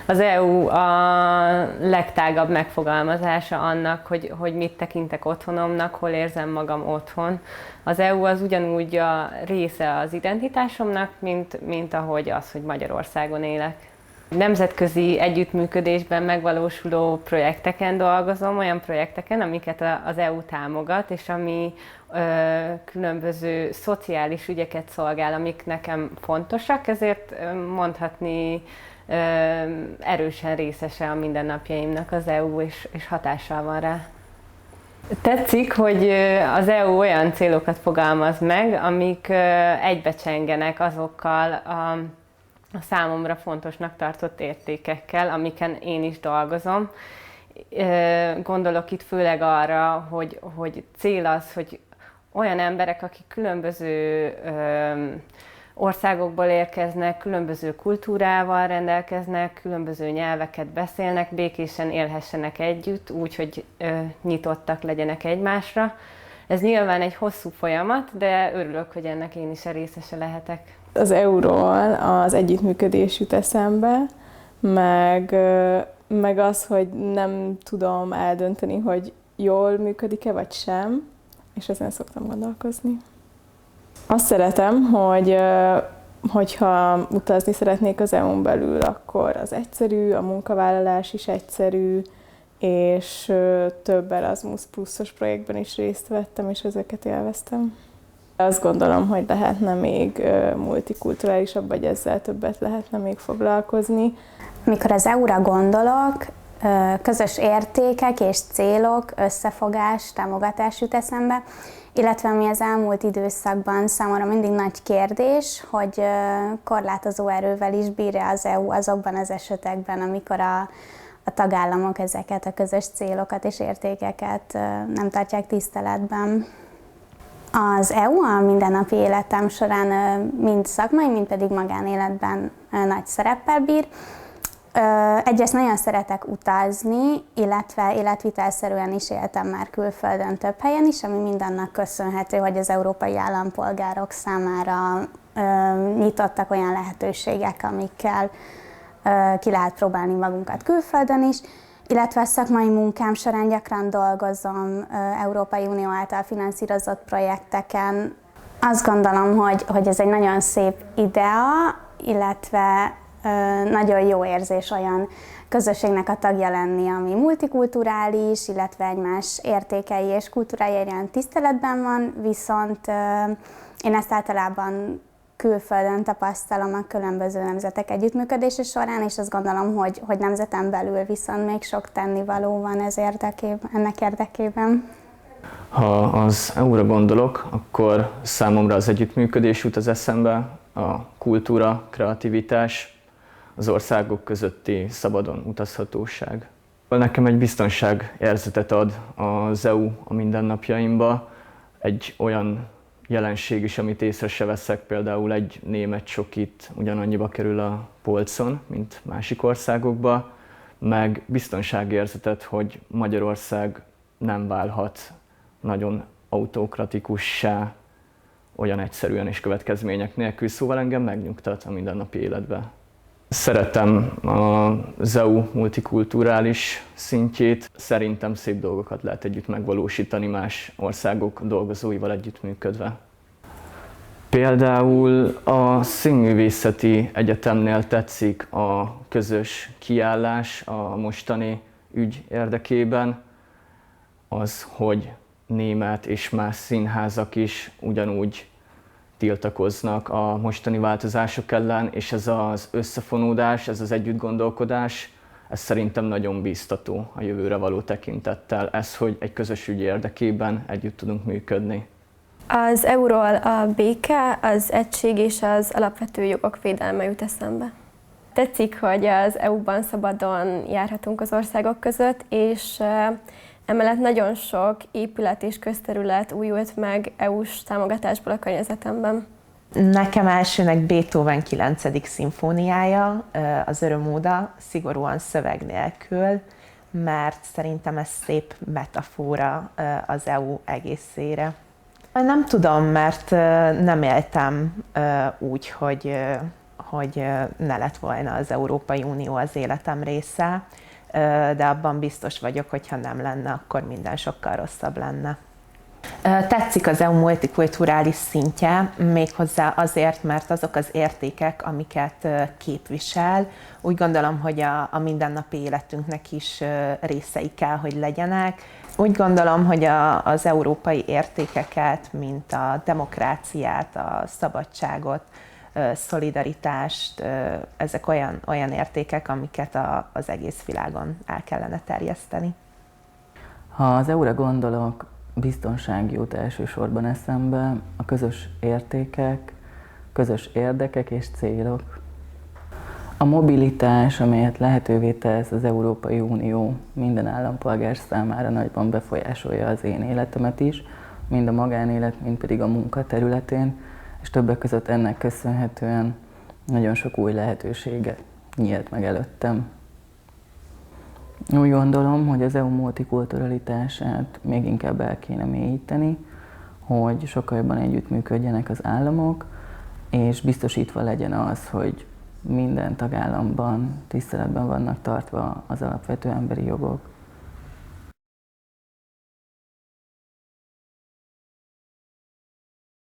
Az EU a legtágabb megfogalmazása annak, hogy mit tekintek otthonomnak, hol érzem magam otthon. Az EU az ugyanúgy a része az identitásomnak, mint ahogy az, hogy Magyarországon élek. Nemzetközi együttműködésben megvalósuló projekteken dolgozom, olyan projekteken, amiket az EU támogat, és ami különböző szociális ügyeket szolgál, amik nekem fontosak, ezért mondhatni erősen részese a mindennapjaimnak az EU, és hatással van rá. Tetszik, hogy az EU olyan célokat fogalmaz meg, amik egybecsengenek azokkal a számomra fontosnak tartott értékekkel, amiken én is dolgozom. Gondolok itt főleg arra, hogy cél az, hogy olyan emberek, akik különböző országokból érkeznek, különböző kultúrával rendelkeznek, különböző nyelveket beszélnek, békésen élhessenek együtt, úgy, hogy nyitottak legyenek egymásra. Ez nyilván egy hosszú folyamat, de örülök, hogy ennek én is a részese lehetek. Az EU-ról az együttműködés jut eszembe, meg az, hogy nem tudom eldönteni, hogy jól működik-e vagy sem, és ezen szoktam gondolkozni. Azt szeretem, hogyha utazni szeretnék az EU-n belül, akkor az egyszerű, a munkavállalás is egyszerű, és több Erasmus pluszos projektben is részt vettem, és ezeket élveztem. Azt gondolom, hogy lehetne még multikulturálisabb, vagy ezzel többet lehetne még foglalkozni. Mikor az EU-ra gondolok, közös értékek és célok, összefogás, támogatás jut eszembe, illetve ami az elmúlt időszakban számomra mindig nagy kérdés, hogy korlátozó erővel is bír-e az EU azokban az esetekben, amikor a tagállamok ezeket a közös célokat és értékeket nem tartják tiszteletben. Az EU a mindennapi életem során mind szakmai, mind pedig magánéletben nagy szereppel bír. Egyrészt nagyon szeretek utazni, illetve életvitelszerűen is éltem már külföldön több helyen is, ami mindannak köszönhető, hogy az európai állampolgárok számára nyitottak olyan lehetőségek, amikkel ki lehet próbálni magunkat külföldön is, illetve a szakmai munkám során gyakran dolgozom Európai Unió által finanszírozott projekteken. Azt gondolom, hogy ez egy nagyon szép idea, illetve nagyon jó érzés olyan közösségnek a tagja lenni, ami multikulturális, illetve egymás értékei és kultúrája iránt tiszteletben van, viszont én ezt általában külföldön tapasztalom a különböző nemzetek együttműködése során, és azt gondolom, hogy nemzeten belül viszont még sok tennivaló van ennek érdekében. Ha az EU-ra gondolok, akkor számomra az együttműködés jut az eszembe, a kultúra, kreativitás, az országok közötti szabadon utazhatóság. Nekem egy biztonságérzetet ad az EU a mindennapjaimba, egy olyan jelenség is, amit észre se veszek, például egy német csokit ugyanannyiba kerül a polcon, mint másik országokba, meg biztonságérzetet, hogy Magyarország nem válhat nagyon autokratikussá, olyan egyszerűen és következmények nélkül, szóval engem megnyugtat a mindennapi életbe. Szeretem az EU multikulturális szintjét, szerintem szép dolgokat lehet együtt megvalósítani más országok dolgozóival együttműködve. Például a Színművészeti Egyetemnél tetszik a közös kiállás a mostani ügy érdekében, az, hogy német és más színházak is ugyanúgy tiltakoznak a mostani változások ellen, és ez az összefonódás, ez az együttgondolkodás, ez szerintem nagyon bíztató a jövőre való tekintettel, ez, hogy egy közös ügy érdekében együtt tudunk működni. Az EU-ról a béke, az egység és az alapvető jogok védelme jut eszembe. Tetszik, hogy az EU-ban szabadon járhatunk az országok között, és emellett nagyon sok épület és közterület újult meg EU-s támogatásból a környezetemben. Nekem elsőnek Beethoven 9. szimfóniája, az Örömóda, szigorúan szöveg nélkül, mert szerintem ez szép metafora az EU egészére. Nem tudom, mert nem éltem úgy, hogy hogy ne lett volna az Európai Unió az életem része, de abban biztos vagyok, hogy ha nem lenne, akkor minden sokkal rosszabb lenne. Tetszik az EU multikulturális szintje, méghozzá azért, mert azok az értékek, amiket képvisel, úgy gondolom, hogy a mindennapi életünknek is részei kell, hogy legyenek. Úgy gondolom, hogy az európai értékeket, mint a demokráciát, a szabadságot, szolidaritást, ezek olyan értékek, amiket az egész világon el kellene terjeszteni. Ha az EU-ra gondolok, biztonság jut elsősorban eszembe, a közös értékek, közös érdekek és célok. A mobilitás, amelyet lehetővé tesz az Európai Unió, minden állampolgár számára nagyban befolyásolja az én életemet is, mind a magánélet, mind pedig a munka területén, és többek között ennek köszönhetően nagyon sok új lehetősége nyílt meg előttem. Úgy gondolom, hogy az EU multikulturalitását még inkább el kéne mélyíteni, hogy sokkal jobban együttműködjenek az államok, és biztosítva legyen az, hogy minden tagállamban tiszteletben vannak tartva az alapvető emberi jogok.